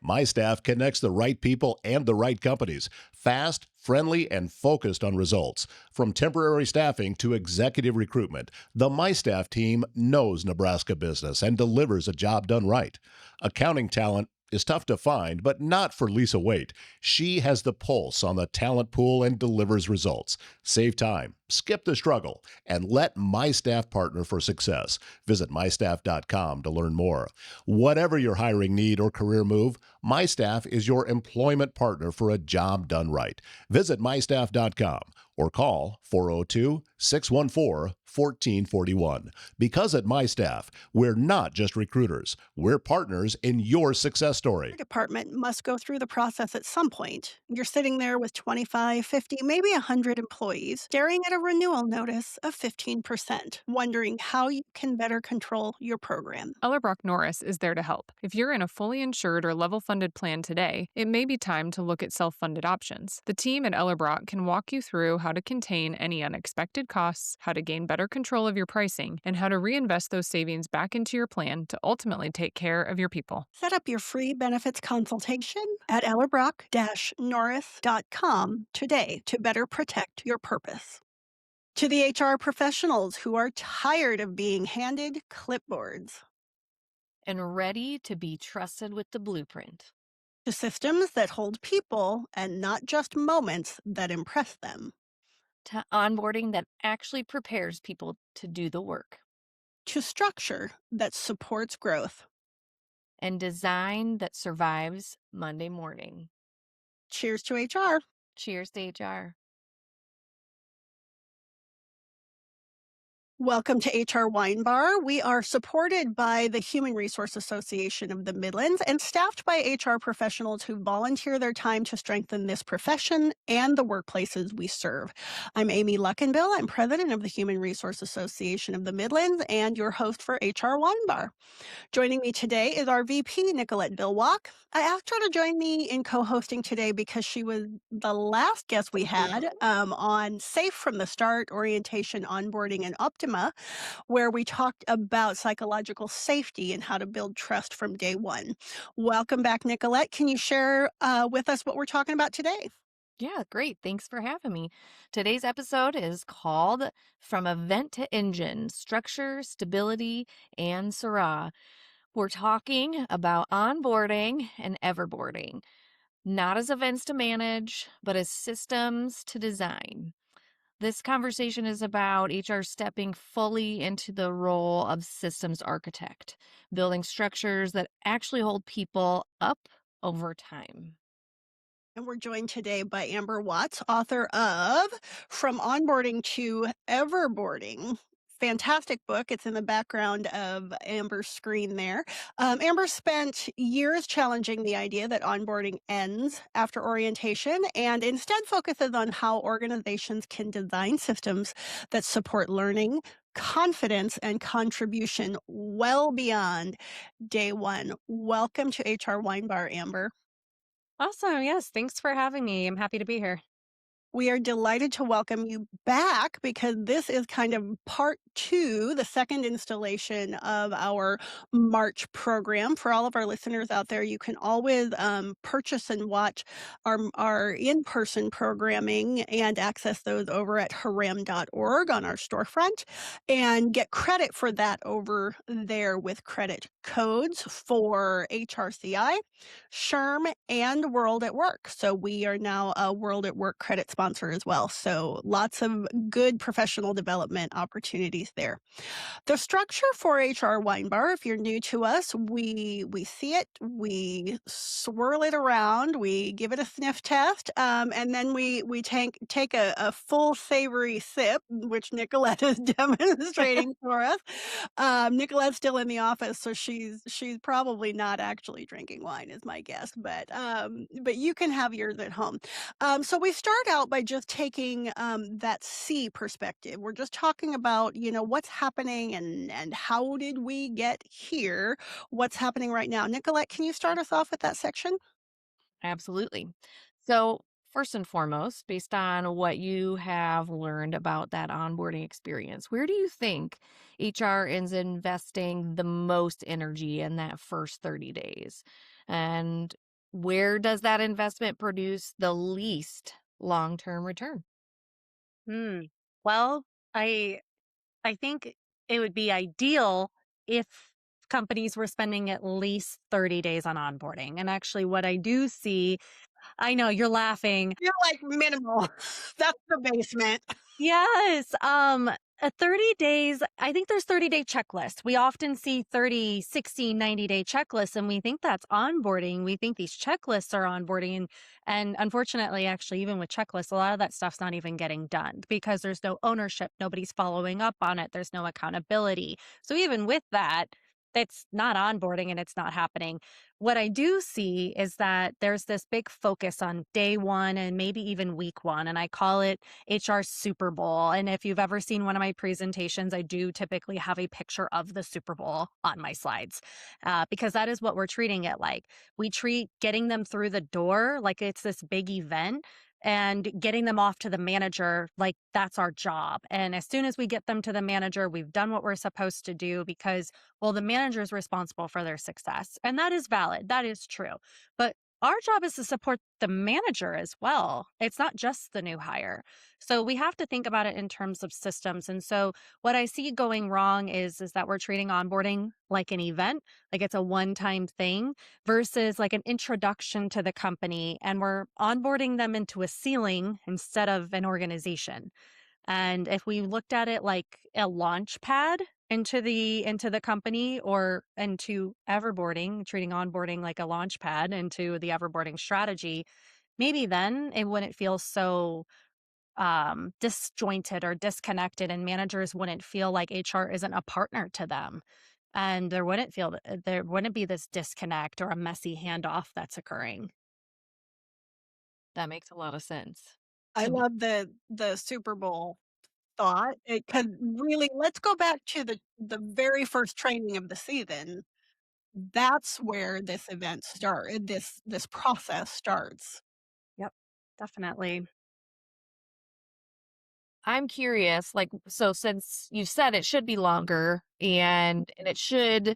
My Staff connects the right people and the right companies, fast, friendly, and focused on results. From temporary staffing to executive recruitment, the My Staff team knows Nebraska business and delivers a job done right. Accounting talent is tough to find, but not for Lisa Waite. She has the pulse on the talent pool and delivers results. Save time, skip the struggle, and let My Staff partner for success. Visit mystaff.com to learn more. Whatever your hiring need or career move, My Staff is your employment partner for a job done right. Visit mystaff.com or call 402-614-1441. Because at My Staff, we're not just recruiters, we're partners in your success story. Your department must go through the process at some point. You're sitting there with 25, 50, maybe 100 employees, staring at a renewal notice of 15%, wondering how you can better control your program. Ellerbrock Norris is there to help. If you're in a fully insured or level-funded plan today, it may be time to look at self-funded options. The team at Ellerbrock can walk you through how to contain any unexpected costs, how to gain better control of your pricing, and how to reinvest those savings back into your plan to ultimately take care of your people. Set up your free benefits consultation at ellerbrock-norris.com today to better protect your purpose. To the HR professionals who are tired of being handed clipboards. And ready to be trusted with the blueprint. To systems that hold people and not just moments that impress them. To onboarding that actually prepares people to do the work. To structure that supports growth. And design that survives Monday morning. Cheers to HR. Cheers to HR. Welcome to HR Wine Bar. We are supported by the Human Resource Association of the Midlands and staffed by HR professionals who volunteer their time to strengthen this profession and the workplaces we serve. I'm Amy Luckenbill. I'm president of the Human Resource Association of the Midlands and your host for HR Wine Bar. Joining me today is our VP, Nicolette Villwok. I asked her to join me in co-hosting today because she was the last guest we had on Safe from the Start, Orientation, Onboarding, and Optima, where we talked about psychological safety and how to build trust from day one. Welcome back, Nicolette. Can you share with us what we're talking about today? Yeah, great. Thanks for having me. Today's episode is called From Event to Engine, Structure, Stability, and Syrah. We're talking about onboarding and everboarding, not as events to manage, but as systems to design. This conversation is about HR stepping fully into the role of systems architect, building structures that actually hold people up over time. And we're joined today by Amber Watts, author of From Onboarding to Everboarding. Fantastic book. It's in the background of Amber's screen there. Amber spent years challenging the idea that onboarding ends after orientation and instead focuses on how organizations can design systems that support learning, confidence, and contribution well beyond day one. Welcome to HR Wine Bar, Amber. Awesome. Yes. Thanks for having me. I'm happy to be here. We are delighted to welcome you back because this is kind of part two, the second installation of our March program. For all of our listeners out there, you can always purchase and watch our in-person programming and access those over at HRAM.org on our storefront and get credit for that over there with credit codes for HRCI, SHRM, and World at Work. So we are now a World at Work credit sponsor as well. So lots of good professional development opportunities there. The structure for HR Wine Bar, if you're new to us, we see it, we swirl it around, we give it a sniff test, and then we take a full savory sip, which Nicolette is demonstrating for us. Nicolette's still in the office, so she's probably not actually drinking wine, is my guess, but you can have yours at home. So we start out by just taking that C perspective. We're just talking about, what's happening and how did we get here? What's happening right now? Nicolette, can you start us off with that section? Absolutely. So, first and foremost, based on what you have learned about that onboarding experience, where do you think HR is investing the most energy in that first 30 days? And where does that investment produce the least long-term return? Hmm. Well, I I think it would be ideal if companies were spending at least 30 days on onboarding. And actually, what I do see, I know you're laughing. You're like minimal. That's the basement. Yes. 30 days, I think there's 30-day checklists. We often see 30, 60, 90-day checklists, and we think that's onboarding. We think these checklists are onboarding. And unfortunately, actually, even with checklists, a lot of that stuff's not even getting done because there's no ownership. Nobody's following up on it. There's no accountability. So even with that, it's not onboarding and it's not happening. What I do see is that there's this big focus on day one and maybe even week one. And I call it HR Super Bowl. And if you've ever seen one of my presentations, I do typically have a picture of the Super Bowl on my slides because that is what we're treating it like. We treat getting them through the door like it's this big event and getting them off to the manager like that's our job. And as soon as we get them to the manager, we've done what we're supposed to do because, well, the manager is responsible for their success. And that is valid. That is true. But our job is to support the manager as well. It's not just the new hire. So we have to think about it in terms of systems. And so what I see going wrong is that we're treating onboarding like an event, like it's a one-time thing versus like an introduction to the company. And we're onboarding them into a ceiling instead of an organization. And if we looked at it like a launch pad into the company or into Everboarding, treating onboarding like a launch pad into the Everboarding strategy, maybe then it wouldn't feel so disjointed or disconnected, and managers wouldn't feel like HR isn't a partner to them. And there wouldn't be this disconnect or a messy handoff that's occurring. That makes a lot of sense I to me. love the Super Bowl thought. It could really let's go back to the very first training of the season. That's where this process starts. Yep, definitely. I'm curious, like, so since you said it should be longer and it should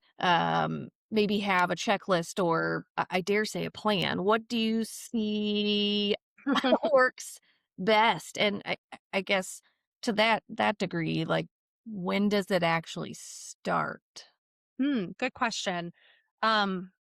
maybe have a checklist or I dare say a plan, what do you see works best? And I guess to that degree, like when does it actually start? Good question.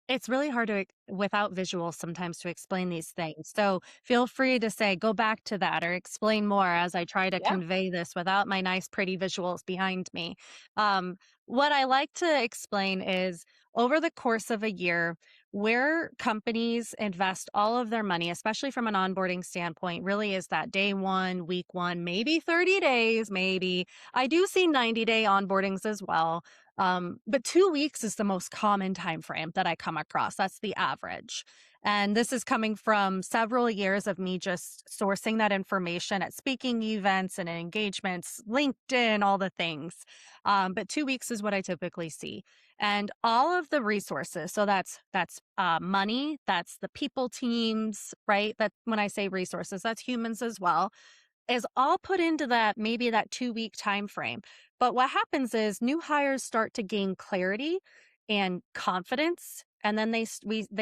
It's really hard without visuals sometimes to explain these things. So feel free to say, go back to that or explain more as I try to Yeah. convey this without my nice, pretty visuals behind me. Um, what I like to explain is over the course of a year, where companies invest all of their money, especially from an onboarding standpoint, really is that day one, week one, maybe 30 days, maybe. I do see 90-day onboardings as well. But 2 weeks is the most common time frame that I come across. That's the average. And this is coming from several years of me just sourcing that information at speaking events and engagements, LinkedIn, all the things. But 2 weeks is what I typically see. And all of the resources, so that's money, that's the people teams, right? That when I say resources, that's humans as well is all put into that maybe that 2 week time frame. But what happens is new hires start to gain clarity and confidence, and then they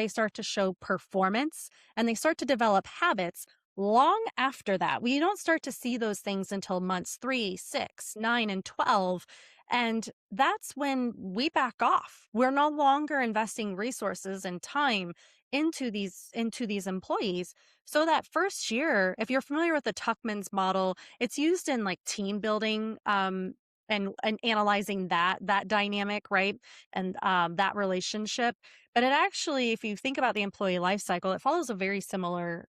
start to show performance and they start to develop habits long after that. We don't start to see those things until months 3, 6, 9, and 12. And that's when we back off. We're no longer investing resources and time into these employees. So that first year, if you're familiar with the Tuckman's model, it's used in like team building and analyzing that dynamic, right? And that relationship. But it actually, if you think about the employee life cycle, it follows a very similar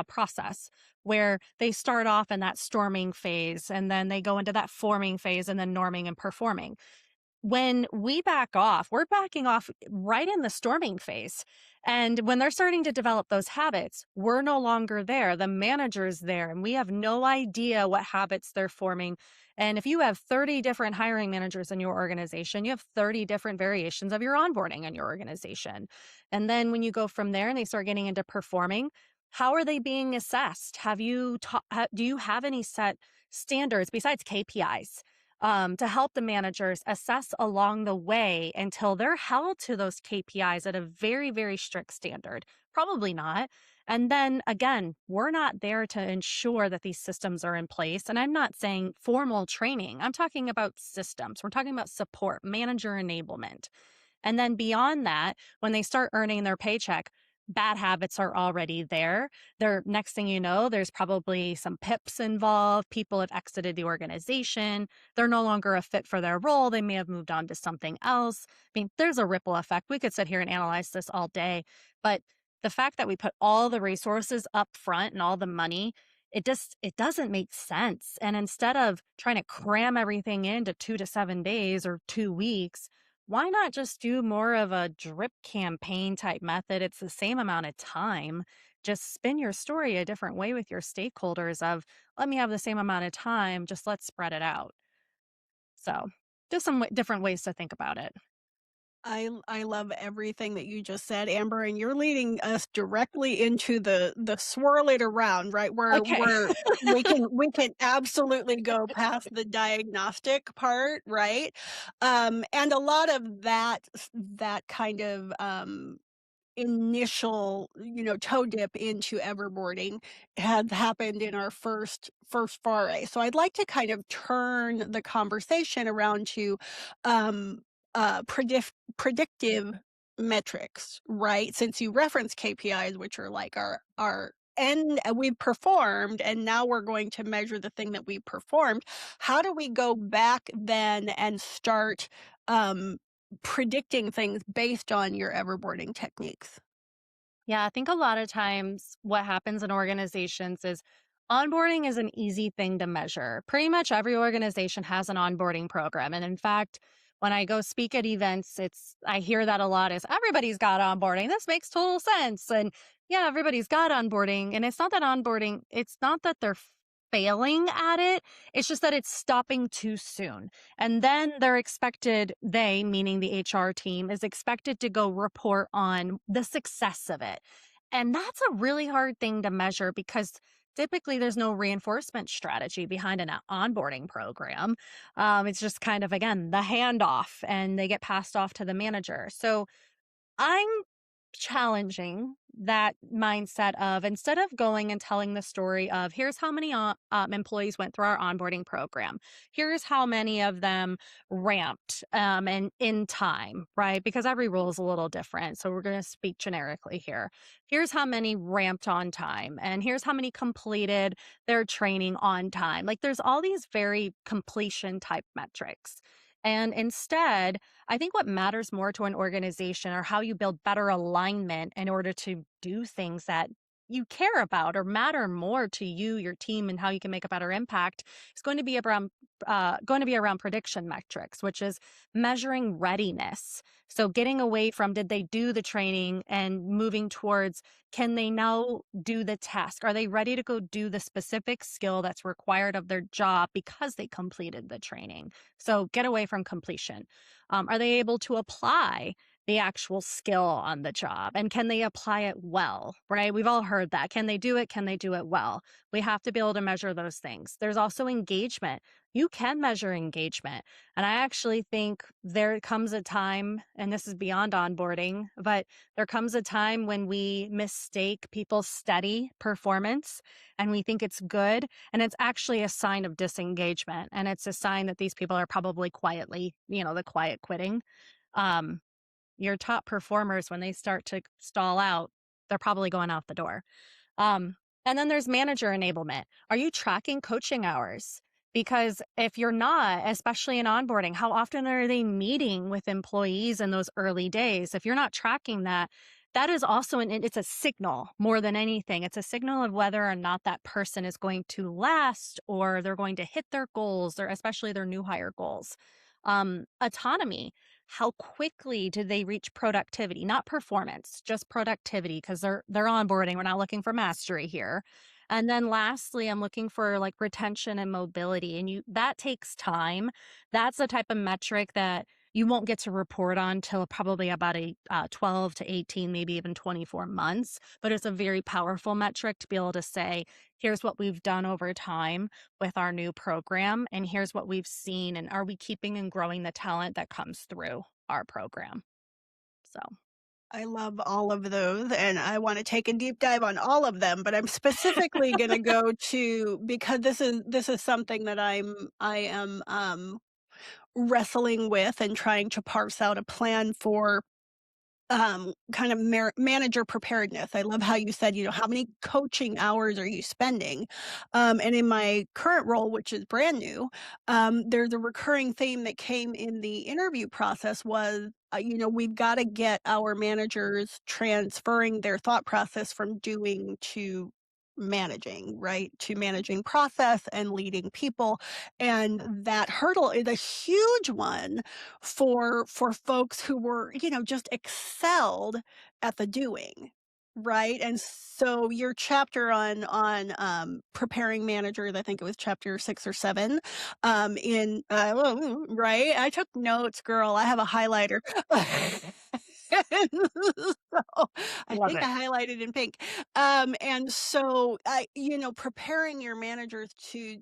process where they start off in that storming phase and then they go into that forming phase and then norming and performing. When we back off, we're backing off right in the storming phase. And when they're starting to develop those habits, we're no longer there. The manager's there, and we have no idea what habits they're forming. And if you have 30 different hiring managers in your organization, you have 30 different variations of your onboarding in your organization. And then when you go from there and they start getting into performing, how are they being assessed? Do you have any set standards besides KPIs? to help the managers assess along the way until they're held to those KPIs at a very, very strict standard. Probably not. And then again, we're not there to ensure that these systems are in place. And I'm not saying formal training, I'm talking about systems. We're talking about support, manager enablement. And then beyond that, when they start earning their paycheck, bad habits are already there. Next thing you know, there's probably some pips involved. People have exited the organization. They're no longer a fit for their role. They may have moved on to something else. I mean, there's a ripple effect. We could sit here and analyze this all day, but the fact that we put all the resources up front and all the money, it doesn't make sense. And instead of trying to cram everything into 2 to 7 days or 2 weeks, why not just do more of a drip campaign type method? It's the same amount of time. Just spin your story a different way with your stakeholders of, let me have the same amount of time, just let's spread it out. So just some different ways to think about it. I love everything that you just said, Amber, and you're leading us directly into the swirl it around, right? Where Okay. we can absolutely go past the diagnostic part, right? And a lot of that kind of initial, toe dip into everboarding had happened in our first foray. So I'd like to kind of turn the conversation around to um predictive metrics, right? Since you reference KPIs, which are like our and we've performed and now we're going to measure the thing that we performed. How do we go back then and start predicting things based on your everboarding techniques? Yeah, I think a lot of times what happens in organizations is onboarding is an easy thing to measure. Pretty much every organization has an onboarding program. And in fact, when I go speak at events, I hear that a lot is everybody's got onboarding. This makes total sense. And yeah, everybody's got onboarding. And it's not that they're failing at it. It's just that it's stopping too soon. And then they, meaning the HR team, is expected to go report on the success of it. And that's a really hard thing to measure because typically there's no reinforcement strategy behind an onboarding program. It's just kind of, again, the handoff and they get passed off to the manager. So I'm challenging that mindset of instead of going and telling the story of here's how many employees went through our onboarding program, here's how many of them ramped and in time, right? Because every role is a little different. So we're going to speak generically here. Here's how many ramped on time, and here's how many completed their training on time. Like there's all these very completion type metrics. And instead, I think what matters more to an organization are how you build better alignment in order to do things that you care about or matter more to you, your team, and how you can make a better impact is going to be around prediction metrics, which is measuring readiness. So getting away from did they do the training and moving towards can they now do the task? Are they ready to go do the specific skill that's required of their job because they completed the training? So get away from completion. Are they able to apply the actual skill on the job? And can they apply it well, right? We've all heard that. Can they do it? Can they do it well? We have to be able to measure those things. There's also engagement. You can measure engagement. And I actually think there comes a time, and this is beyond onboarding, but there comes a time when we mistake people's steady performance and we think it's good. And it's actually a sign of disengagement. And it's a sign that these people are probably quietly, the quiet quitting. Um, your top performers, when they start to stall out, they're probably going out the door. Um, and then there's manager enablement. Are you tracking coaching hours? Because if you're not, especially in onboarding, how often are they meeting with employees in those early days? If you're not tracking that, that is also it's a signal more than anything. It's a signal of whether or not that person is going to last or they're going to hit their goals, or especially their new hire goals. Autonomy. How quickly do they reach productivity? Not performance, just productivity, because they're onboarding. We're not looking for mastery here. And then lastly, I'm looking for like retention and mobility. And that takes time. That's the type of metric that you won't get to report on till probably about 12 to 18, maybe even 24 months. But it's a very powerful metric to be able to say, here's what we've done over time with our new program, and here's what we've seen. And are we keeping and growing the talent that comes through our program? So, I love all of those, and I wanna take a deep dive on all of them, but I'm specifically gonna go to because this is something that I am, wrestling with and trying to parse out a plan for kind of manager preparedness. I love how you said, how many coaching hours are you spending? And in my current role, which is brand new, there's a recurring theme that came in the interview process was, we've got to get our managers transferring their thought process from doing to managing, right? To managing process and leading people. And that hurdle is a huge one for folks who were, just excelled at the doing, right? And so your chapter on preparing managers, I think it was chapter 6 or 7, in right? I took notes, girl. I have a highlighter. So, I love think I it. highlighted in pink. And so preparing your managers to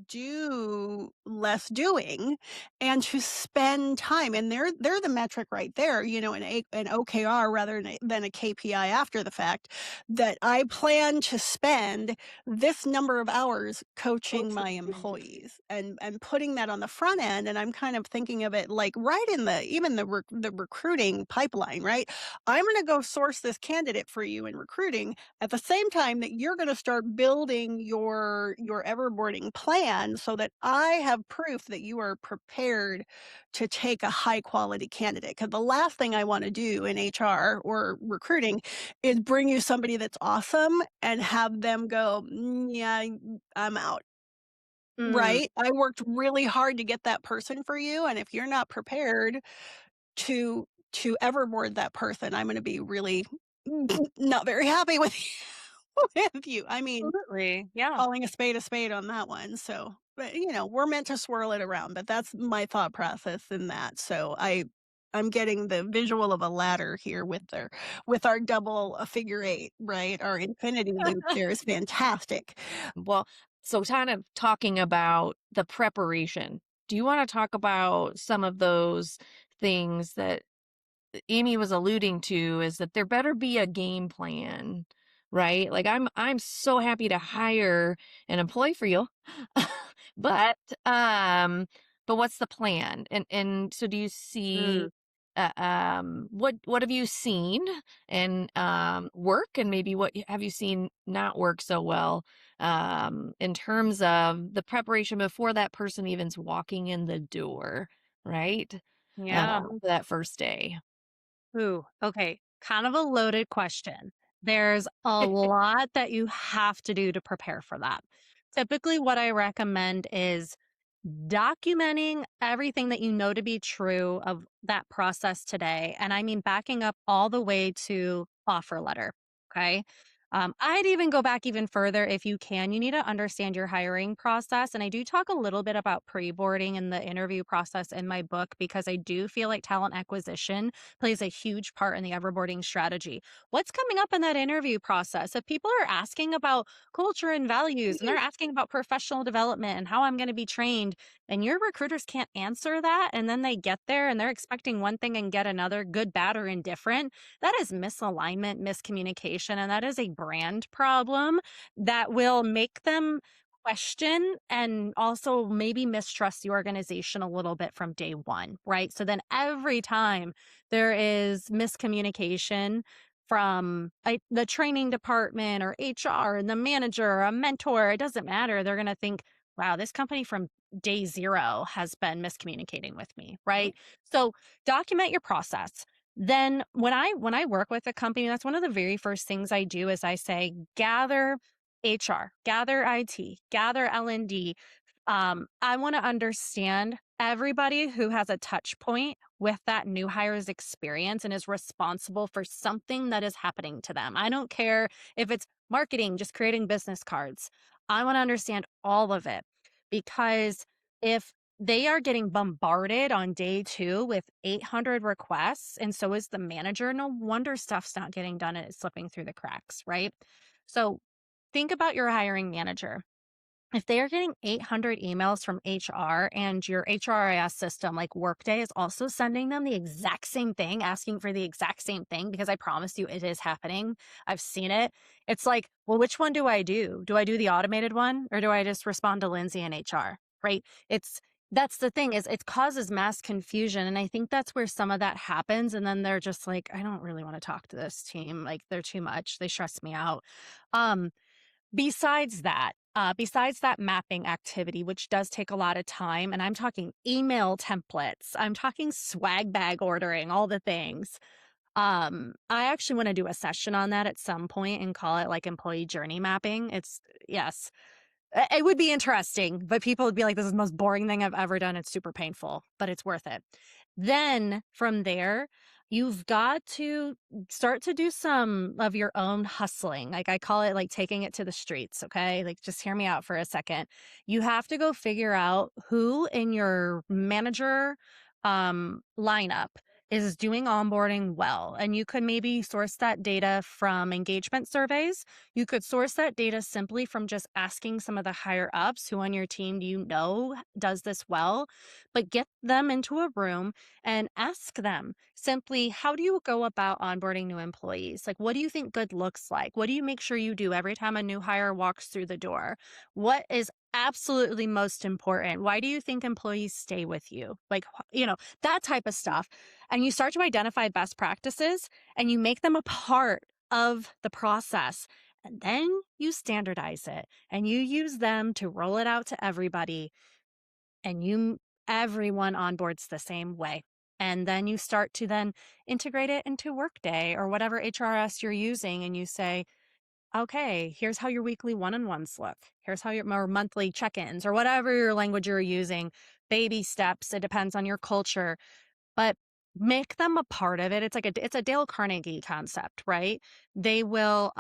do less doing and to spend time, and they're the metric right there, an OKR rather than a KPI after the fact, that I plan to spend this number of hours coaching my employees and putting that on the front end. And I'm kind of thinking of it like right in the recruiting pipeline, right? I'm going to go source this candidate for you in recruiting at the same time that you're going to start building your everboarding plan so that I have proof that you are prepared to take a high quality candidate. Because the last thing I want to do in HR or recruiting is bring you somebody that's awesome and have them go, yeah, I'm out. Mm, Right? I worked really hard to get that person for you, and if you're not prepared to everboard that person, I'm gonna be really not very happy with with you. I mean, absolutely. Yeah. calling a spade on that one, so but, we're meant to swirl it around, but that's my thought process in that, so I'm getting the visual of a ladder here with our double, figure eight, right? Our infinity loop there is fantastic. Well, so kind of talking about the preparation, do you want to talk about some of those things that Amy was alluding to is that there better be a game plan, right? Like I'm so happy to hire an employee for you. but um but what's the plan? And so do you see Mm. what have you seen and work, and maybe what have you seen not work so well in terms of the preparation before that person even's walking in the door, right? Yeah. For that first day. Ooh, okay. Kind of a loaded question. There's a lot that you have to do to prepare for that. Typically, what I recommend is documenting everything that you know to be true of that process today. And I mean, backing up all the way to offer letter. Okay. I'd even go back even further if you can. You need to understand your hiring process. And I do talk a little bit about pre boarding and the interview process in my book because I do feel like talent acquisition plays a huge part in the everboarding strategy. What's coming up in that interview process? If people are asking about culture and values and they're asking about professional development and how I'm going to be trained, and your recruiters can't answer that, and then they get there and they're expecting one thing and get another, good, bad, or indifferent, that is misalignment, miscommunication, and that is a brand problem that will make them question and also maybe mistrust the organization a little bit from day one, right? So then every time there is miscommunication from the training department or HR and the manager or a mentor, it doesn't matter. They're going to think, wow, this company from day zero has been miscommunicating with me, right? So document your process. Then when I work with a company, that's one of the very first things I do is I say, gather HR, gather IT, gather L&D. I want to understand everybody who has a touch point with that new hire's experience and is responsible for something that is happening to them. I don't care if it's marketing, just creating business cards. I want to understand all of it because if they are getting bombarded on day 2 with 800 requests, and so is the manager. No wonder stuff's not getting done and it's slipping through the cracks, right? So think about your hiring manager. If they are getting 800 emails from HR and your HRIS system like Workday is also sending them the exact same thing, asking for the exact same thing, because I promise you it is happening. I've seen it. It's like, well, which one do I do? Do I do the automated one or do I just respond to Lindsay in HR? Right? That's the thing, is it causes mass confusion. And I think that's where some of that happens. And then they're just like, I don't really want to talk to this team. Like, they're too much. They stress me out. Um, besides that mapping activity, which does take a lot of time, and I'm talking email templates, I'm talking swag bag ordering, all the things. I actually want to do a session on that at some point and call it like employee journey mapping. Yes, it would be interesting, but people would be like, this is the most boring thing I've ever done. It's super painful, but it's worth it. Then from there, you've got to start to do some of your own hustling. Like, I call it like taking it to the streets. Okay. Like, just hear me out for a second. You have to go figure out who in your manager lineup is doing onboarding well. And you could maybe source that data from engagement surveys. You could source that data simply from just asking some of the higher ups who on your team do you know does this well, but get them into a room and ask them simply, how do you go about onboarding new employees? Like, what do you think good looks like? What do you make sure you do every time a new hire walks through the door? What is absolutely most important? Why do you think employees stay with you? Like, that type of stuff. And you start to identify best practices and you make them a part of the process. And then you standardize it and you use them to roll it out to everybody. And everyone onboards the same way. And then you start to then integrate it into Workday or whatever HRS you're using. And you say, okay, here's how your weekly one-on-ones look. Here's how your monthly check-ins, or whatever your language you're using. Baby steps. It depends on your culture, but make them a part of it. It's a Dale Carnegie concept, right? They will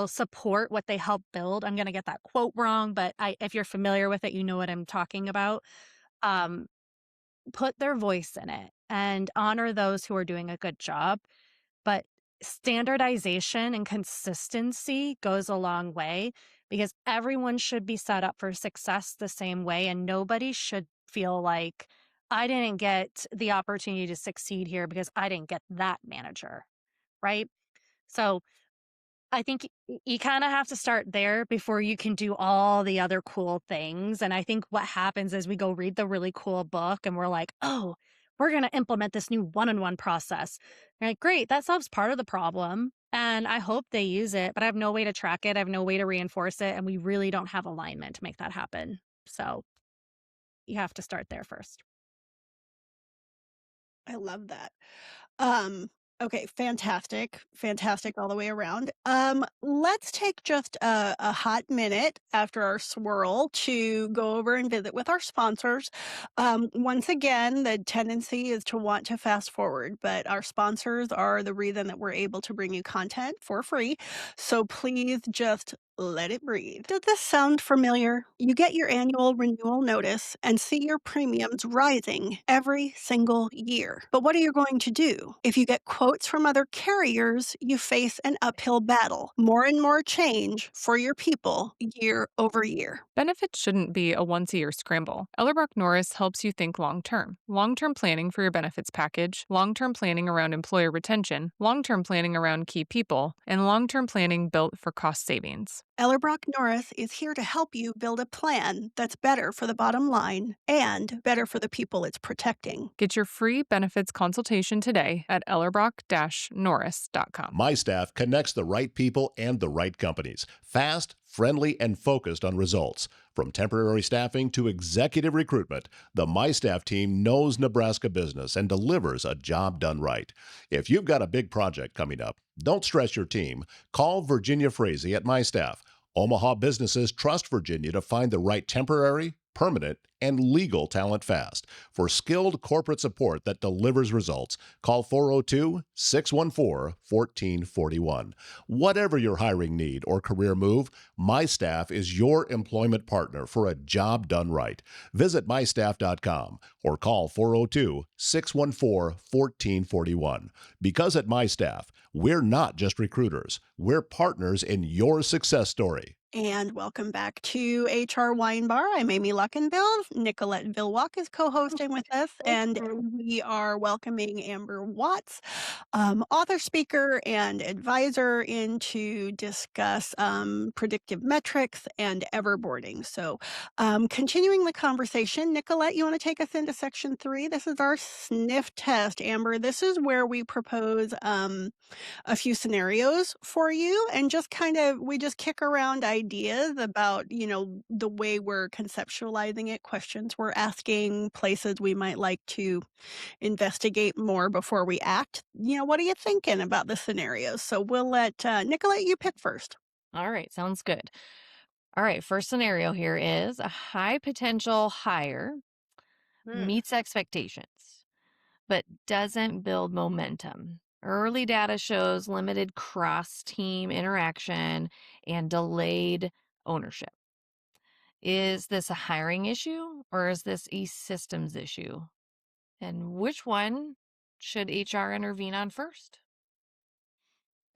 support what they help build. I'm going to get that quote wrong, but if you're familiar with it, you know what I'm talking about. Put their voice in it and honor those who are doing a good job. But standardization and consistency goes a long way, because everyone should be set up for success the same way. And nobody should feel like, I didn't get the opportunity to succeed here because I didn't get that manager, right? So I think you kind of have to start there before you can do all the other cool things. And I think what happens is we go read the really cool book and we're like, oh, we're going to implement this new one-on-one process. You're like, great, that solves part of the problem. And I hope they use it, but I have no way to track it. I have no way to reinforce it. And we really don't have alignment to make that happen. So you have to start there first. I love that. Okay, fantastic. Fantastic all the way around. Let's take just a hot minute after our swirl to go over and visit with our sponsors. Once again, the tendency is to want to fast forward, but our sponsors are the reason that we're able to bring you content for free. So please just let it breathe. Does this sound familiar? You get your annual renewal notice and see your premiums rising every single year. But what are you going to do? If you get quotes from other carriers, you face an uphill battle. More and more change for your people year over year. Benefits shouldn't be a once-a-year scramble. Ellerbrock Norris helps you think long-term. Long-term planning for your benefits package, long-term planning around employer retention, long-term planning around key people, and long-term planning built for cost savings. Ellerbrock Norris is here to help you build a plan that's better for the bottom line and better for the people it's protecting. Get your free benefits consultation today at ellerbrock-norris.com. My Staff connects the right people and the right companies. Fast, friendly, and focused on results. From temporary staffing to executive recruitment, the My Staff team knows Nebraska business and delivers a job done right. If you've got a big project coming up, don't stress your team. Call Virginia Frazee at My Staff. Omaha businesses trust Virginia to find the right temporary, permanent, and legal talent fast. For skilled corporate support that delivers results, call 402 614 1441. Whatever your hiring need or career move, My Staff is your employment partner for a job done right. Visit mystaff.com or call 402 614 1441. Because at My Staff, we're not just recruiters, we're partners in your success story. And welcome back to HR Wine Bar. I'm Amy Luckenbill. Nicolette Villwok is co-hosting with us, and we are welcoming Amber Watts, author, speaker, and advisor, in to discuss predictive metrics and everboarding. So, continuing the conversation, Nicolette, you want to take us into section 3? This is our sniff test, Amber. This is where we propose a few scenarios for you and just we just kick around ideas about, the way we're conceptualizing it, questions we're asking, places we might like to investigate more before we act. What are you thinking about the scenarios? So we'll let Nicolette, you pick first. All right, sounds good. All right, first scenario here is a high potential hire meets expectations, but doesn't build momentum. Early data shows limited cross team interaction and delayed ownership. Is this a hiring issue or is this a systems issue? And which one should HR intervene on first?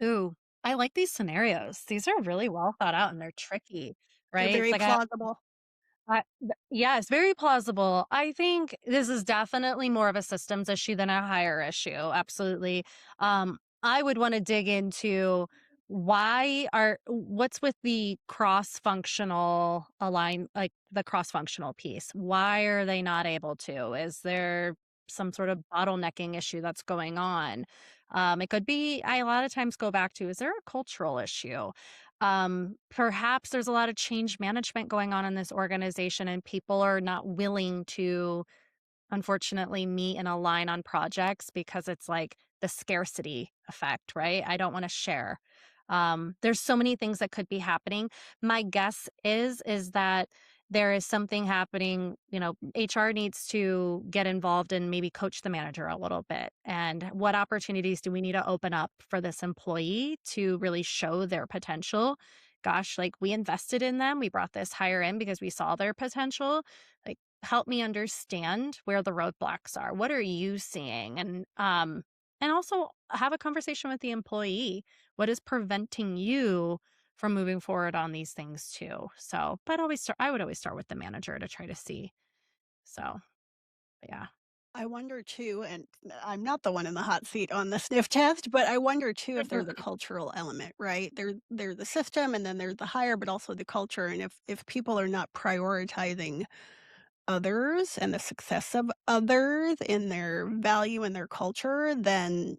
Ooh, I like these scenarios. These are really well thought out and they're tricky, They're right? It's very like plausible. yeah, it's very plausible. I think this is definitely more of a systems issue than a hire issue. Absolutely. I would want to dig into what's with the cross-functional like the cross-functional piece. Why are they not able to? Is there some sort of bottlenecking issue that's going on? It could be, I a lot of times go back to, is there a cultural issue? Perhaps there's a lot of change management going on in this organization and people are not willing to, unfortunately, meet and align on projects because it's like the scarcity effect, right? I don't want to share. There's so many things that could be happening. My guess is that there is something happening. HR needs to get involved and maybe coach the manager a little bit. And what opportunities do we need to open up for this employee to really show their potential? Gosh, like, we invested in them. We brought this hire in because we saw their potential. Like, help me understand where the roadblocks are. What are you seeing? And also have a conversation with the employee. What is preventing you from moving forward on these things too? So, but I would always start with the manager to try to see. So, yeah. I wonder too, and I'm not the one in the hot seat on the sniff test, but I wonder too if there's a cultural element, right? There's the system and then there's the hire, but also the culture. And if people are not prioritizing others and the success of others in their value and their culture, then,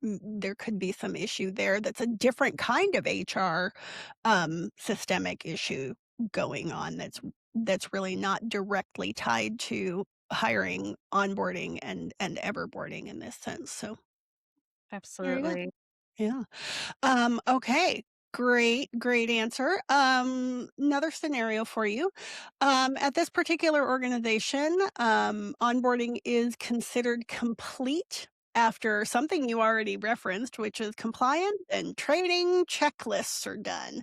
there could be some issue there that's a different kind of HR systemic issue going on that's really not directly tied to hiring, onboarding, and everboarding in this sense. So very good. Absolutely. Yeah. Okay. Great answer. Another scenario for you. At this particular organization, onboarding is considered complete after something you already referenced, which is compliance and training checklists are done.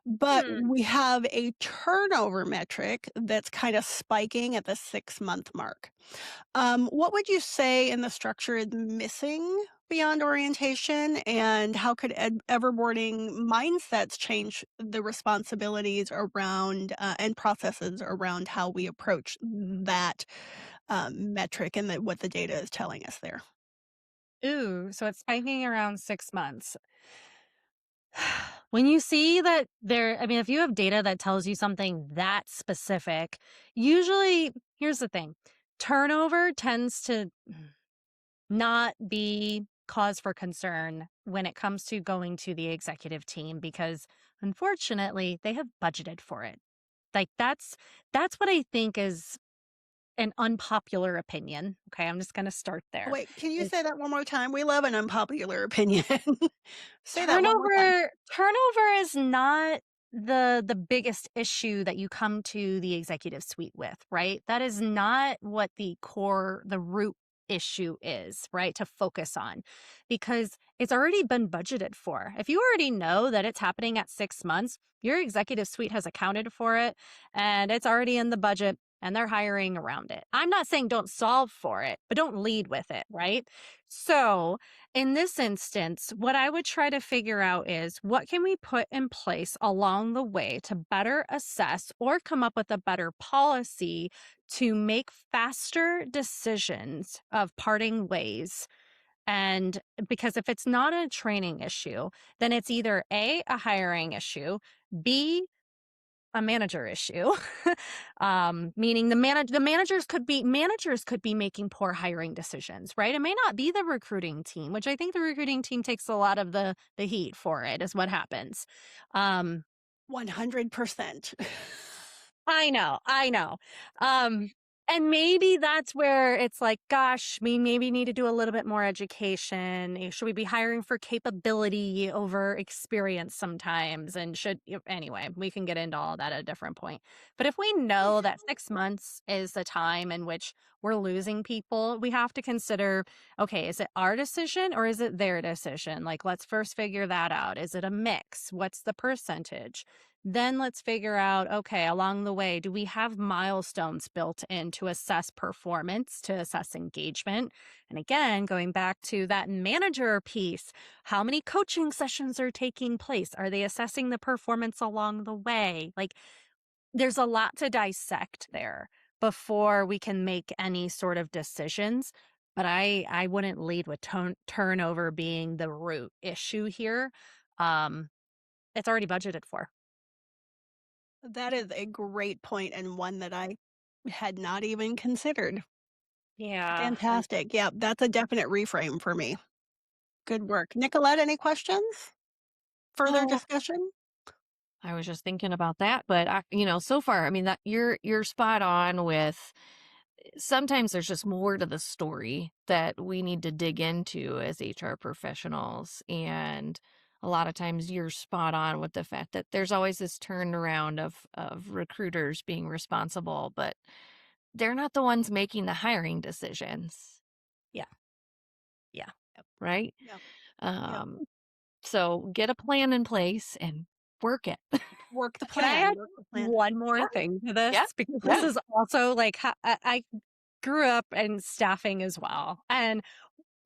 But we have a turnover metric that's kind of spiking at the 6-month mark. What would you say in the structure is missing beyond orientation, and how could everboarding mindsets change the responsibilities around and processes around how we approach that metric and what the data is telling us there? Ooh, so it's spiking around 6 months. When you see that if you have data that tells you something that specific, usually, here's the thing, turnover tends to not be cause for concern when it comes to going to the executive team because unfortunately they have budgeted for it. Like, that's what I think is an unpopular opinion. Okay, I'm just going to start Oh, there. wait, can you Is say that one more time? We love an unpopular opinion. Say that one more time. turnover is not the biggest issue that you come to the executive suite with, right? That is not what the root issue is, right? To focus on, because it's already been budgeted for. If you already know that it's happening at 6 months, your executive suite has accounted for it and it's already in the budget and they're hiring around it. I'm not saying don't solve for it, but don't lead with it, right? So in this instance, what I would try to figure out is what can we put in place along the way to better assess or come up with a better policy to make faster decisions of parting ways. And because if it's not a training issue, then it's either a hiring issue, B, a manager issue. Meaning the managers could be making poor hiring decisions, right? It may not be the recruiting team, which I think the recruiting team takes a lot of the heat for it, is what happens. 100%. I know. And maybe that's where it's like, gosh, we maybe need to do a little bit more education. Should we be hiring for capability over experience sometimes? And anyway, we can get into all that at a different point. But if we know that 6 months is the time in which we're losing people, we have to consider, okay, is it our decision or is it their decision? Like, let's first figure that out. Is it a mix? What's the percentage? Then let's figure out, okay, along the way, do we have milestones built in to assess performance, to assess engagement? And again, going back to that manager piece, how many coaching sessions are taking place? Are they assessing the performance along the way? Like, there's a lot to dissect there before we can make any sort of decisions. But I wouldn't lead with turnover being the root issue here. It's already budgeted for. That is a great point and one that I had not even considered. Yeah. Fantastic. Yeah, that's a definite reframe for me. Good work. Nicolette, any questions? Further Oh, discussion? I was just thinking about that, but so far, I mean, that you're spot on with sometimes there's just more to the story that we need to dig into as HR professionals. And a lot of times you're spot on with the fact that there's always this turnaround of recruiters being responsible, but they're not the ones making the hiring decisions, Yeah. Yeah. right? Yeah. Yeah. Um, so get a plan in place and work it. Work the Can I plan. add Work the plan. one more thing to this? Yeah. Because this Yeah. is also like I grew up in staffing as well. And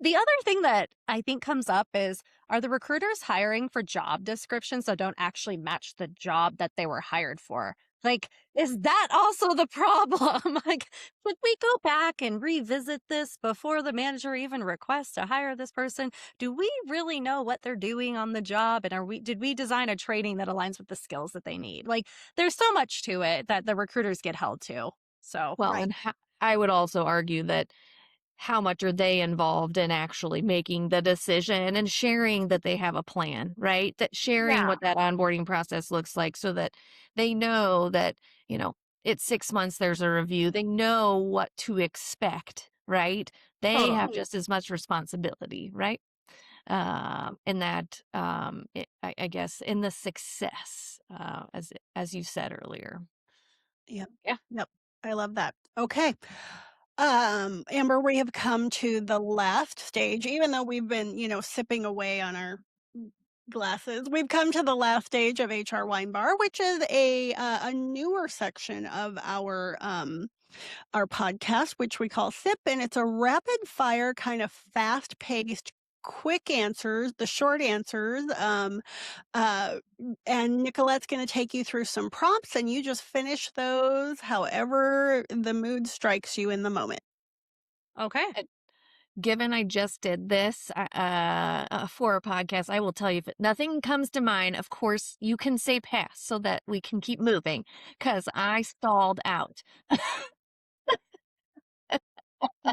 the other thing that I think comes up is, are the recruiters hiring for job descriptions that don't actually match the job that they were hired for? Like, is that also the problem? Like, would we go back and revisit this before the manager even requests to hire this person? Do we really know what they're doing on the job? And did we design a training that aligns with the skills that they need? Like, there's so much to it that the recruiters get held to. So, Well, Right. and I would also argue that how much are they involved in actually making the decision and sharing that they have a plan, right? That sharing yeah, what that onboarding process looks like so that they know that, it's 6 months, there's a review. They know what to expect, right? They have totally. just as much responsibility, right? In that, I guess, in the success, as you said earlier. Yep. Yeah. Yep. I love that. Okay. Amber, we have come to the last stage, even though we've been, sipping away on our glasses. We've come to the last stage of HR Wine Bar, which is a newer section of our podcast, which we call SIP, and it's a rapid fire kind of fast paced. Quick answers, the short answers. Uh, and Nicolette's going to take you through some prompts, and you just finish those however the mood strikes you in the moment. Okay. Given I just did this for a podcast, I will tell you if nothing comes to mind. Of course, you can say pass so that we can keep moving because I stalled out.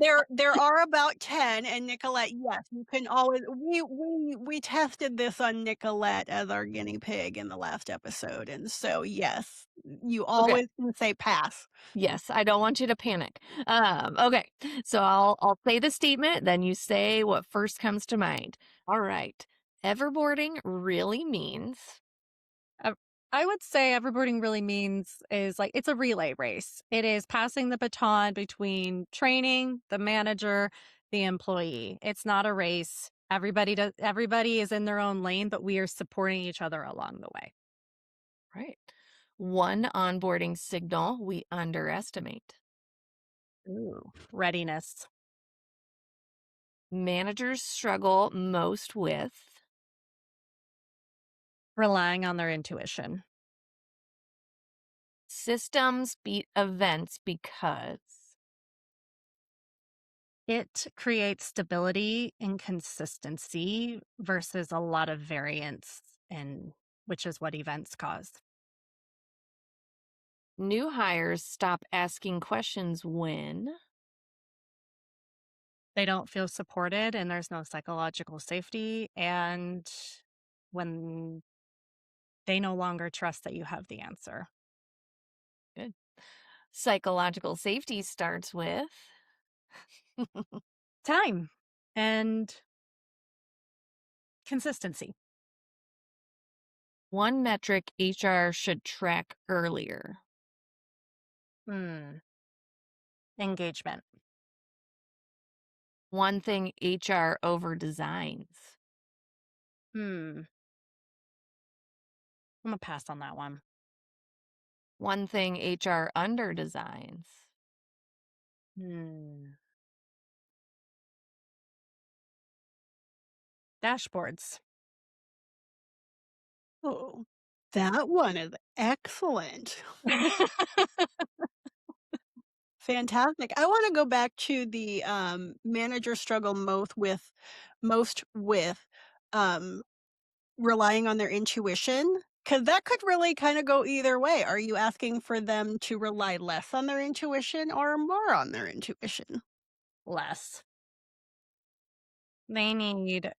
There are about 10, and Nicolette, yes, you can always we tested this on Nicolette as our guinea pig in the last episode, and so, yes, you Okay. always can say pass. Yes, I don't want you to panic. Okay, so I'll say the statement, then you say what first comes to mind. All right. Everboarding really means. I would say everboarding really means is like it's a relay race. It is passing the baton between training, the manager, the employee. It's not a race. Everybody is in their own lane, but we are supporting each other along the way. Right. One onboarding signal we underestimate. Ooh. Readiness. Managers struggle most with Relying on their intuition. systems beat events because It creates stability and consistency versus a lot of variance, and which is what events cause. new hires stop asking questions when They don't feel supported and there's no psychological safety, and when they no longer trust that you have the answer. good. Psychological safety starts with Time and consistency. one metric HR should track earlier. Hmm. Engagement. One thing HR over designs. Hmm. I'm gonna pass on that one. One thing HR under designs. Hmm. Dashboards. Oh, that one is excellent. Fantastic. I wanna go back to the, manager struggle most with, um, relying on their intuition, because that could really kinda go either way. Are you asking for them to rely less on their intuition or more on their intuition? Less. They need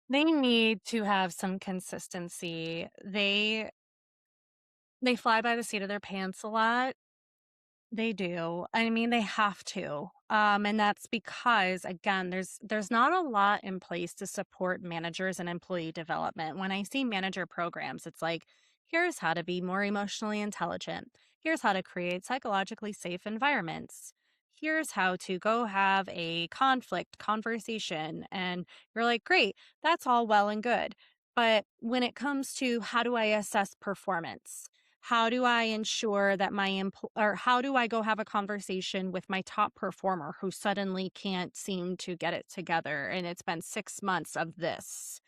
they need to have some consistency. They fly by the seat of their pants a lot. They do. I mean, they have to. And that's because again, there's not a lot in place to support managers and employee development. When I see manager programs, it's like, here's how to be more emotionally intelligent. Here's how to create psychologically safe environments. Here's how to go have a conflict conversation. And you're like, great, that's all well and good. But when it comes to how do I assess performance? How do I ensure that or how do I go have a conversation with my top performer who suddenly can't seem to get it together and it's been 6 months of this?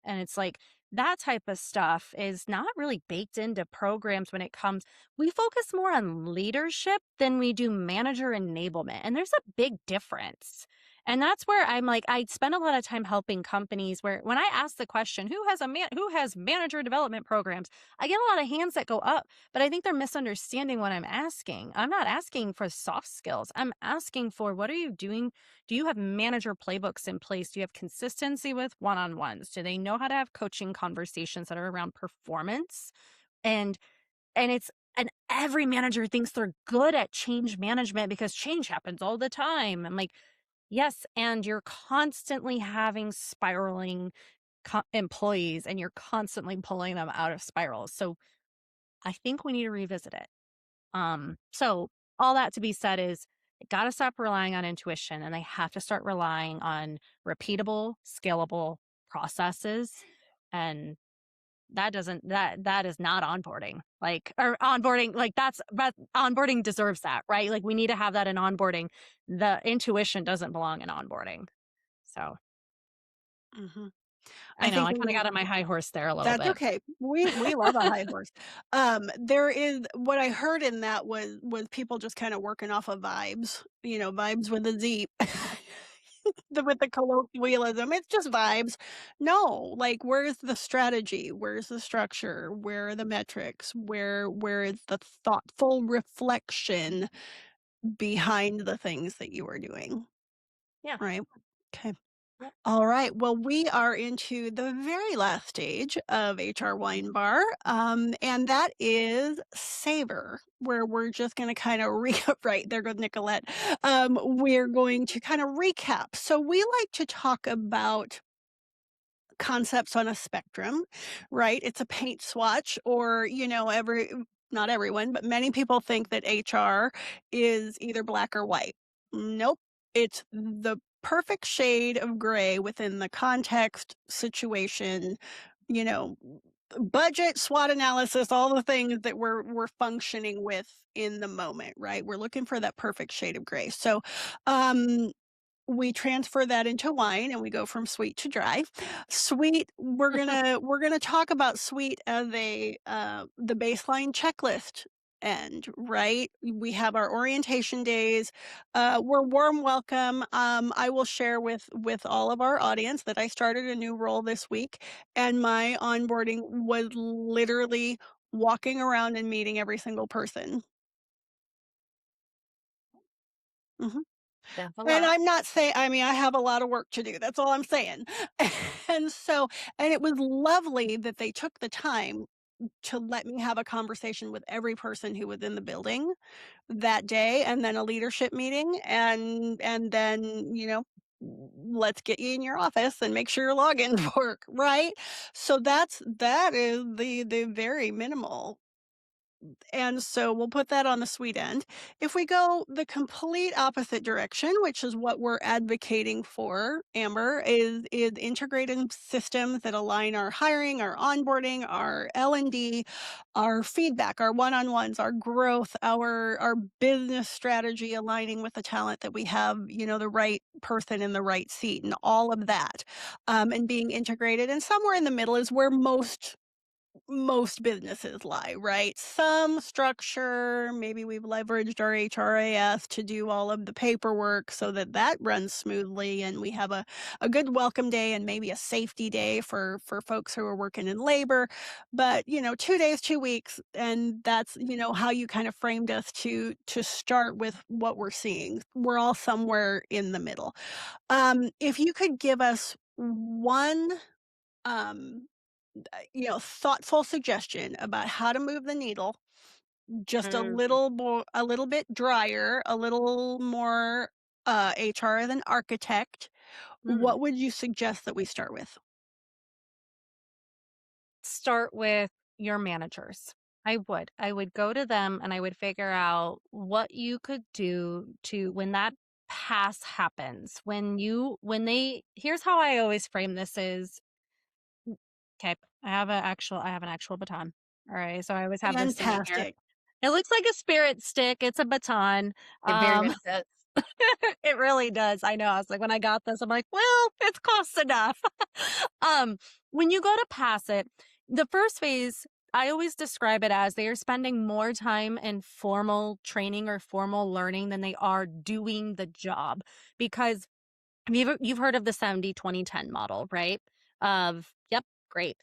And it's like that type of stuff is not really baked into programs when it comes. We focus more on leadership than we do manager enablement. And there's a big difference. And that's where I'm like, I spend a lot of time helping companies where when I ask the question, who has manager development programs, I get a lot of hands that go up, but I think they're misunderstanding what I'm asking. I'm not asking for soft skills. I'm asking for what are you doing? Do you have manager playbooks in place? Do you have consistency with one-on-ones? Do they know how to have coaching conversations that are around performance? And and every manager thinks they're good at change management because change happens all the time. I'm like, yes, and you're constantly having spiraling employees and you're constantly pulling them out of spirals. So I think we need to revisit it. So all that to be said is got to stop relying on intuition and they have to start relying on repeatable, scalable processes. And that is not onboarding. Like or onboarding, like but onboarding deserves that, right? Like we need to have that in onboarding. The intuition doesn't belong in onboarding. So Mhm. I I know think I kind of we got on my high horse there a little That's bit. okay. We love a high horse. There is what I heard in that was people just kinda working off of vibes, vibes with a Z. With the colloquialism, it's just vibes. No, like, where's the strategy? Where's the structure? Where are the metrics? Where is the thoughtful reflection behind the things that you are doing, Yeah. right? Okay. Yep. All right. Well, we are into the very last stage of HR Wine Bar, and that is savor, where we're just going to kind of right there goes Nicolette. We're going to kind of recap. So we like to talk about concepts on a spectrum, right? It's a paint swatch, or, not everyone, but many people think that HR is either black or white. Nope. It's the perfect shade of gray within the context, situation, you know, budget, SWOT analysis, all the things that we're functioning with in the moment, right? We're looking for that perfect shade of gray. So, um, we transfer that into wine and we go from sweet to dry. Sweet, we're gonna talk about sweet as the baseline checklist end, right? We have our orientation days. We're warm welcome. I will share with all of our audience that I started a new role this week, and my onboarding was literally walking around and meeting every single person. Mhm. That's a And lot. I'm not saying, I mean, I have a lot of work to do, that's all I'm saying. And so, and it was lovely that they took the time to let me have a conversation with every person who was in the building that day, and then a leadership meeting, and then, let's get you in your office and make sure your logins work, right? So that is the very minimal, and so we'll put that on the sweet end. If we go the complete opposite direction, which is what we're advocating for, Amber, is integrated systems that align our hiring, our onboarding, our L&D, our feedback, our one-on-ones, our growth, our business strategy aligning with the talent that we have, the right person in the right seat and all of that. And being integrated. And somewhere in the middle is where most businesses lie, right? Some structure, maybe we've leveraged our HRAS to do all of the paperwork so that that runs smoothly, and we have a good welcome day and maybe a safety day for folks who are working in labor. But, 2 days, 2 weeks, and that's, how you kind of framed us to start with what we're seeing. We're all somewhere in the middle. If you could give us one, um thoughtful suggestion about how to move the needle just Mm, a little bit drier, a little more HR than architect, mm. what would you suggest that we start with? Start with your managers. I would go to them and I would figure out what you could do to when that pass happens. Here's how I always frame this is, okay, I have an actual baton. All right. So I always have this sitting here. Fantastic. It looks like a spirit stick. It's a baton. It very Um much does. it really does. I know. I was like, when I got this, I'm like, well, it's close enough. um, when you go to pass it, the first phase, I always describe it as they are spending more time in formal training or formal learning than they are doing the job. Because you've heard of the 70-20-10 model, right? Yep, great.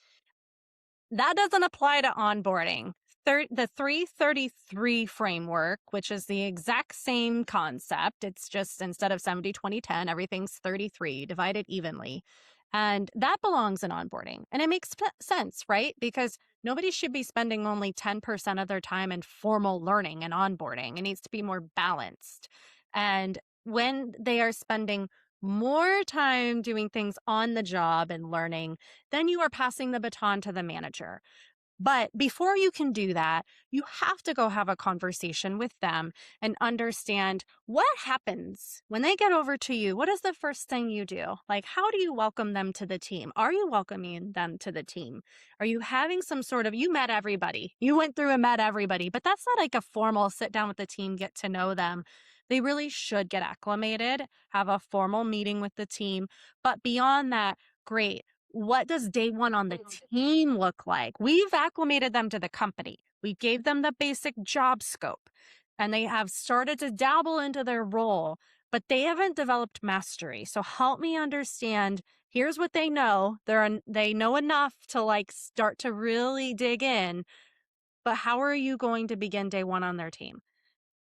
That doesn't apply to onboarding. The 333 framework, which is the exact same concept, it's just instead of 70-20-10, everything's 33, divided evenly. And that belongs in onboarding. And it makes sense, right? Because nobody should be spending only 10% of their time in formal learning and onboarding. It needs to be more balanced. And when they are spending more time doing things on the job and learning, then you are passing the baton to the manager. But before you can do that, you have to go have a conversation with them and understand what happens when they get over to you. What is the first thing you do? Like, how do you welcome them to the team? Are you welcoming them to the team? Are you having some sort of, you met everybody, you went through and met everybody, but that's not like a formal sit down with the team, get to know them. They really should get acclimated, have a formal meeting with the team. But beyond that, great. What does day one on the team look like? We've acclimated them to the company. We gave them the basic job scope and they have started to dabble into their role, but they haven't developed mastery. So help me understand, here's what they know. They know enough to like start to really dig in, but how are you going to begin day one on their team?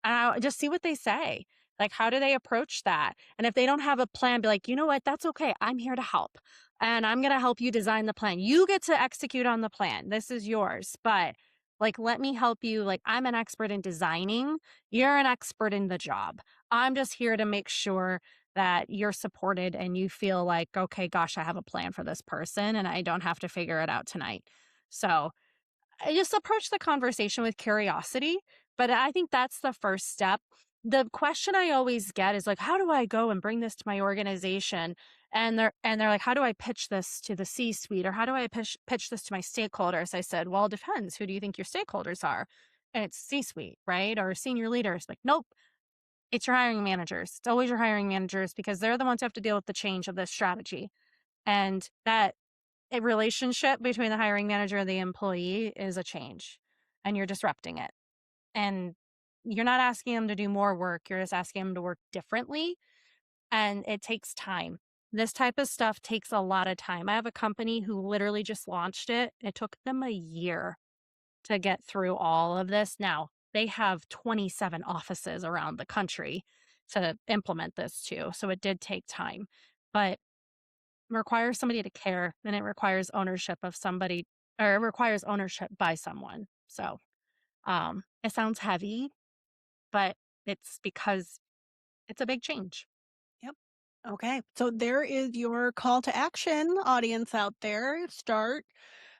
And I just see what they say. Like, how do they approach that? And if they don't have a plan, be like, you know what? That's okay. I'm here to help. And I'm going to help you design the plan. You get to execute on the plan. This is yours. But like, let me help you. Like, I'm an expert in designing. You're an expert in the job. I'm just here to make sure that you're supported and you feel like, okay, gosh, I have a plan for this person and I don't have to figure it out tonight. So I just approach the conversation with curiosity, but I think that's the first step. The question I always get is like, how do I go and bring this to my organization? And they're like, how do I pitch this to the C-suite, or how do I pitch this to my stakeholders? I said, well, it depends. Who do you think your stakeholders are? And it's C-suite, right? Or senior leaders. Like, nope, it's your hiring managers. It's always your hiring managers because they're the ones who have to deal with the change of this strategy. And that a relationship between the hiring manager and the employee is a change, and you're disrupting it. And you're not asking them to do more work. You're just asking them to work differently. And it takes time. This type of stuff takes a lot of time. I have a company who literally just launched it. It took them a year to get through all of this. Now, they have 27 offices around the country to implement this too. So it did take time, but it requires somebody to care, and it requires ownership of somebody, or it requires ownership by someone. So it sounds heavy, but it's because it's a big change. Yep. Okay. So there is your call to action, audience out there. Start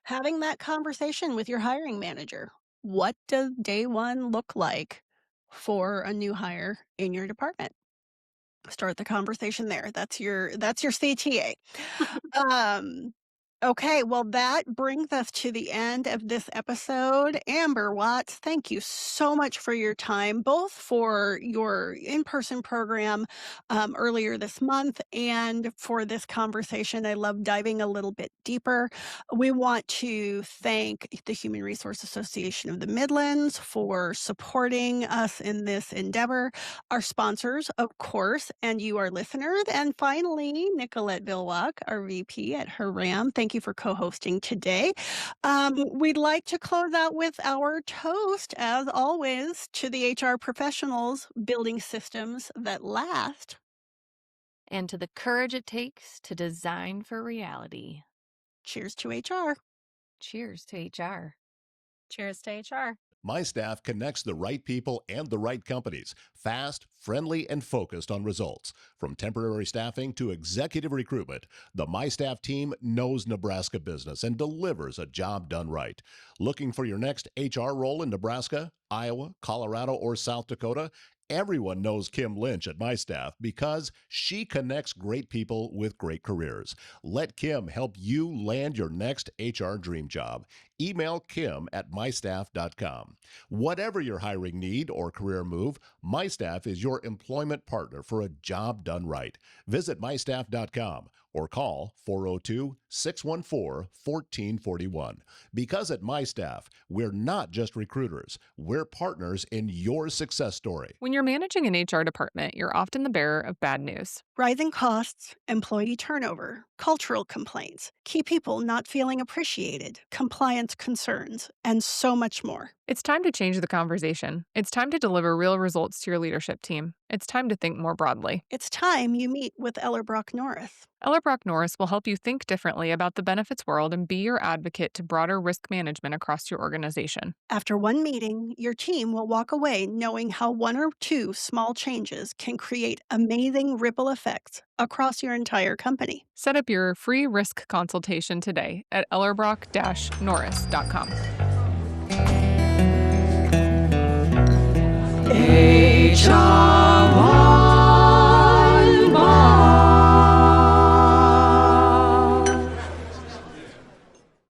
having that conversation with your hiring manager. What does day one look like for a new hire in your department? Start the conversation there. That's your CTA. Um, okay, well, that brings us to the end of this episode. Amber Watts, thank you so much for your time, both for your in-person program earlier this month and for this conversation. I love diving a little bit deeper. We want to thank the Human Resource Association of the Midlands for supporting us in this endeavor, our sponsors, of course, and you, our listeners. And finally, Nicolette Villwok, our VP at HRAM. Thank you for co-hosting today. We'd like to close out with our toast, as always, to the HR professionals building systems that last. And to the courage it takes to design for reality. Cheers to HR. Cheers to HR. Cheers to HR. My Staff connects the right people and the right companies, fast, friendly, and focused on results. From temporary staffing to executive recruitment, the My Staff team knows Nebraska business and delivers a job done right. Looking for your next HR role in Nebraska, Iowa, Colorado, or South Dakota? Everyone knows Kim Lynch at My Staff because she connects great people with great careers. Let Kim help you land your next HR dream job. Email Kim at mystaff.com. Whatever your hiring need or career move, My Staff is your employment partner for a job done right. Visit mystaff.com or call 402-614-1441. Because at My Staff, we're not just recruiters, we're partners in your success story. When you're managing an HR department, you're often the bearer of bad news. Rising costs, employee turnover, cultural complaints, key people not feeling appreciated, compliance concerns, and so much more. It's time to change the conversation. It's time to deliver real results to your leadership team. It's time to think more broadly. It's time you meet with Ellerbrock Norris. Ellerbrock Norris will help you think differently about the benefits world and be your advocate to broader risk management across your organization. After one meeting, your team will walk away knowing how one or two small changes can create amazing ripple effects across your entire company. Set up your free risk consultation today at ellerbrock-norris.com.